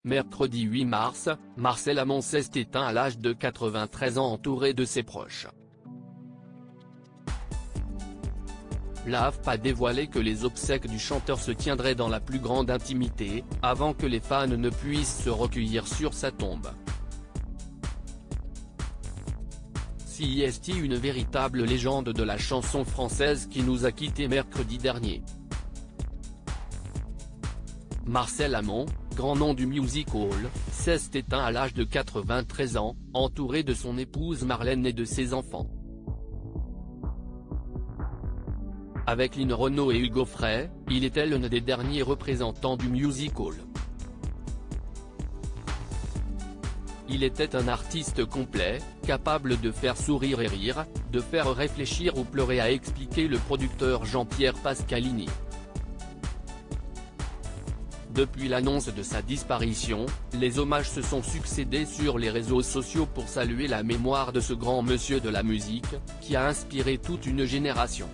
Mercredi 8 mars, Marcel Amont s'est éteint à l'âge de 93 ans entouré de ses proches. L'AFP a dévoilé que les obsèques du chanteur se tiendraient dans la plus grande intimité, avant que les fans ne puissent se recueillir sur sa tombe. C'est une véritable légende de la chanson française qui nous a quittés mercredi dernier. Marcel Amont, grand nom du music hall, s'est éteint à l'âge de 93 ans, entouré de son épouse Marlène et de ses enfants. Avec Lynn Renaud et Hugo Frey, il était l'un des derniers représentants du music hall. Il était un artiste complet, capable de faire sourire et rire, de faire réfléchir ou pleurer, a expliqué le producteur Jean-Pierre Pascalini. Depuis l'annonce de sa disparition, les hommages se sont succédé sur les réseaux sociaux pour saluer la mémoire de ce grand monsieur de la musique, qui a inspiré toute une génération.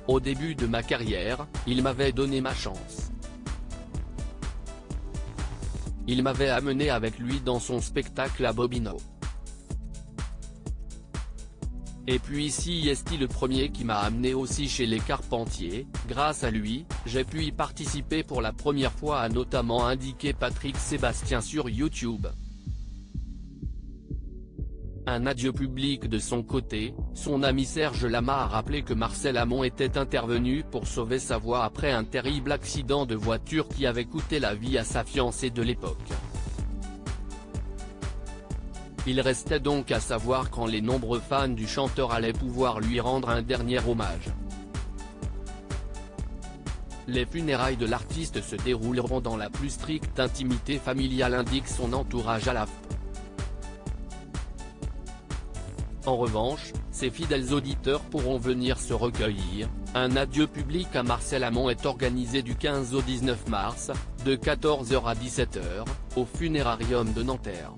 Au début de ma carrière, il m'avait donné ma chance. Il m'avait amené avec lui dans son spectacle à Bobino. Et puis c'est le premier qui m'a amené aussi chez les Carpentiers. Grâce à lui, j'ai pu y participer pour la première fois, a notamment indiqué Patrick Sébastien sur YouTube. Un adieu public de son côté, son ami Serge Lama a rappelé que Marcel Amont était intervenu pour sauver sa voix après un terrible accident de voiture qui avait coûté la vie à sa fiancée de l'époque. Il restait donc à savoir quand les nombreux fans du chanteur allaient pouvoir lui rendre un dernier hommage. Les funérailles de l'artiste se dérouleront dans la plus stricte intimité familiale, indique son entourage à l'AFP. En revanche, ses fidèles auditeurs pourront venir se recueillir. Un adieu public à Marcel Amont est organisé du 15 au 19 mars, de 14 h à 17 h, au Funérarium de Nanterre.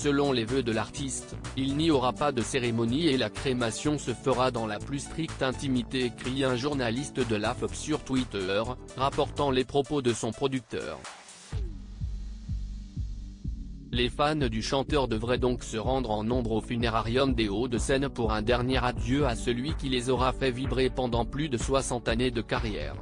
Selon les vœux de l'artiste, il n'y aura pas de cérémonie et la crémation se fera dans la plus stricte intimité, écrit un journaliste de l'AFP sur Twitter, rapportant les propos de son producteur. Les fans du chanteur devraient donc se rendre en nombre au Funérarium des Hauts-de-Seine pour un dernier adieu à celui qui les aura fait vibrer pendant plus de 60 années de carrière.